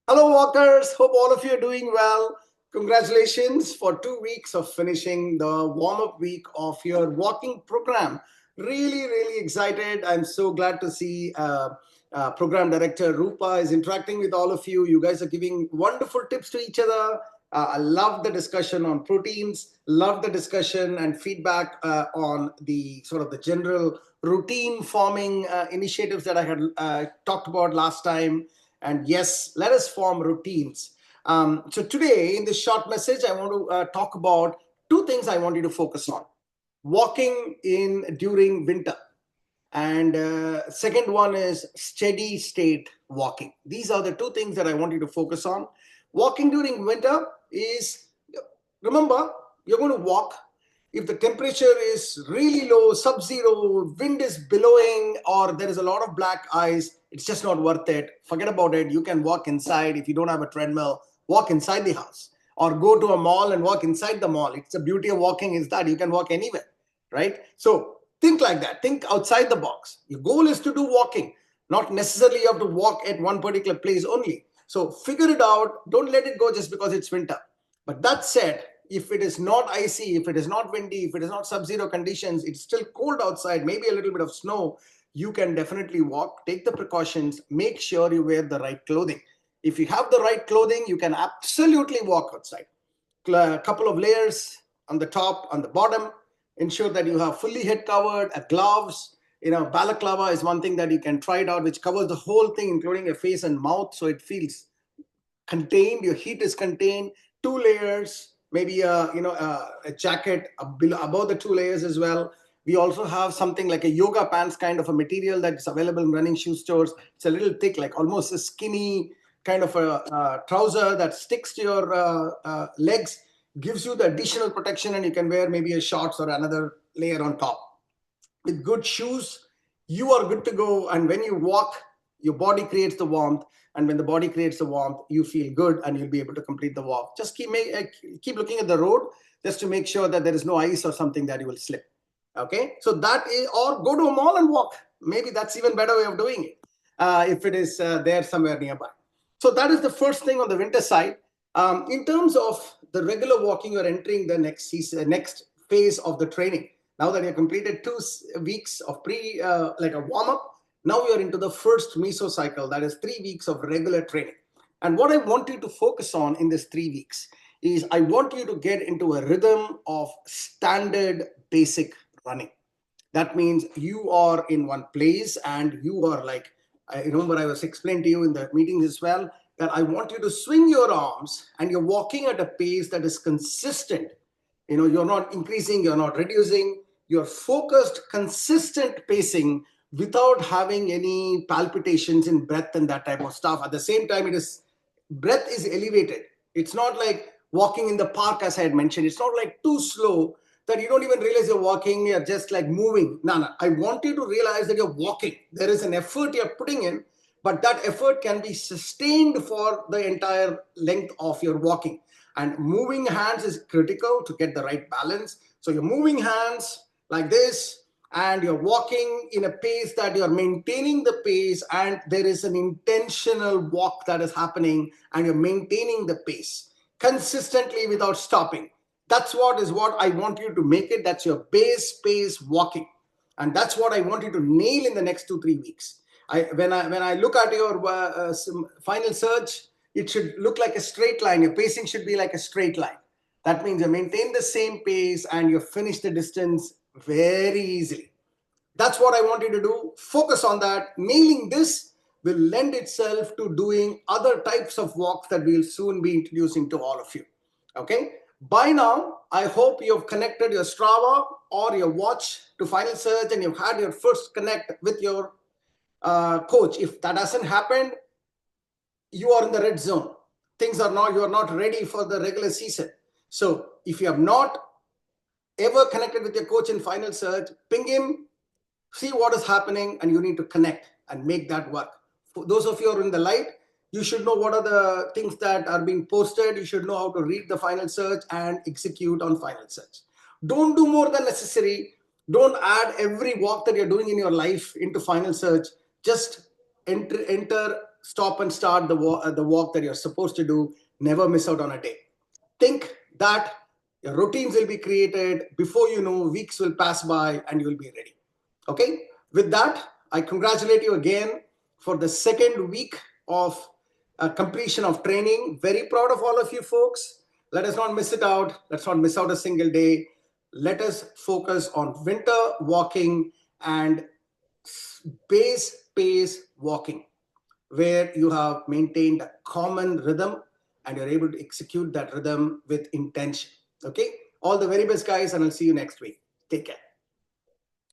Hello, walkers. Hope all of you are doing well. Congratulations for 2 weeks of finishing the warm up week of your walking program. Really excited. I'm so glad to see program director Rupa is interacting with all of you. You guys are giving wonderful tips to each other. I love the discussion on proteins, love the discussion and feedback on the sort of the general routine forming initiatives that I had talked about last time. And yes, let us form routines. So today, in this short message, I want to talk about two things I want you to focus on: walking in during winter, and second one is steady state walking. These are the two things that I want you to focus on. Walking during winter is, remember, you're going to walk if the temperature is really low, sub-zero, wind is billowing, or there is a lot of black ice. It's just not worth it. Forget about it. You can walk inside. If you don't have a treadmill, walk inside the house, or go to a mall and walk inside the mall. It's the beauty of walking is that you can walk anywhere, right? So think like that. Think outside the box. Your goal is to do walking, not necessarily you have to walk at one particular place only. So figure it out. Don't let it go just because it's winter. But that said, if it is not icy, if it is not windy, if it is not sub-zero conditions, it's still cold outside, maybe a little bit of snow, you can definitely walk. Take the precautions. Make sure you wear the right clothing. If you have the right clothing, you can absolutely walk outside. A couple of layers on the top, on the bottom. Ensure that you have fully head covered, gloves. Balaclava is one thing that you can try it out, which covers the whole thing, including your face and mouth, so it feels contained. Your heat is contained. 2 layers, maybe a jacket above the 2 layers as well. We also have something like a yoga pants kind of a material that's available in running shoe stores. It's a little thick, like almost a skinny kind of a trouser that sticks to your legs, gives you the additional protection, and you can wear maybe a shorts or another layer on top. With good shoes, you are good to go. And when you walk, your body creates the warmth. And when the body creates the warmth, you feel good and you'll be able to complete the walk. Just keep looking at the road just to make sure that there is no ice or something that you will slip. Okay, so that is, or go to a mall and walk. Maybe that's even better way of doing it if it is there somewhere nearby. So that is the first thing on the winter side. In terms of the regular walking, you're entering the next season, next phase of the training. Now that you completed 2 weeks of like a warm up, now you're into the first meso cycle, that is 3 weeks of regular training. And what I want you to focus on in this 3 weeks is I want you to get into a rhythm of standard basic running. That means you are in one place and you are like, I remember I was explained to you in the meetings as well, that I want you to swing your arms and you're walking at a pace that is consistent. You're not increasing, you're not reducing, you're focused, consistent pacing without having any palpitations in breath and that type of stuff. At the same time, breath is elevated. It's not like walking in the park, as I had mentioned. It's not like too slow that you don't even realize you're walking, you're just like moving. No. I want you to realize that you're walking. There is an effort you're putting in, but that effort can be sustained for the entire length of your walking. And moving hands is critical to get the right balance. So you're moving hands like this, and you're walking in a pace that you're maintaining the pace, and there is an intentional walk that is happening, and you're maintaining the pace consistently without stopping. That's what I want you to make it. That's your base pace walking. And that's what I want you to nail in the next 2-3 weeks. When I look at your final search, it should look like a straight line. Your pacing should be like a straight line. That means you maintain the same pace and you finish the distance very easily. That's what I want you to do. Focus on that. Nailing this will lend itself to doing other types of walks that we'll soon be introducing to all of you. Okay. By now, I hope you've connected your Strava or your watch to Final Search and you've had your first connect with your coach. If that hasn't happened, you are in the red zone. You are not ready for the regular season. So if you have not ever connected with your coach in Final Search, ping him, see what is happening, and you need to connect and make that work. For those of you who are in the light, you should know what are the things that are being posted. You should know how to read the Final Search and execute on Final Search. Don't do more than necessary. Don't add every walk that you're doing in your life into Final Search. Just enter stop and start the walk that you're supposed to do. Never miss out on a day. Think that your routines will be created. Before you know, weeks will pass by and you'll be ready. Okay. With that, I congratulate you again for the second week of completion of training. Very proud of all of you folks. Let us not miss it out. Let's not miss out a single day. Let us focus on winter walking and base pace walking, where you have maintained a common rhythm and you're able to execute that rhythm with intention. Okay. All the very best, guys, and I'll see you next week. Take care.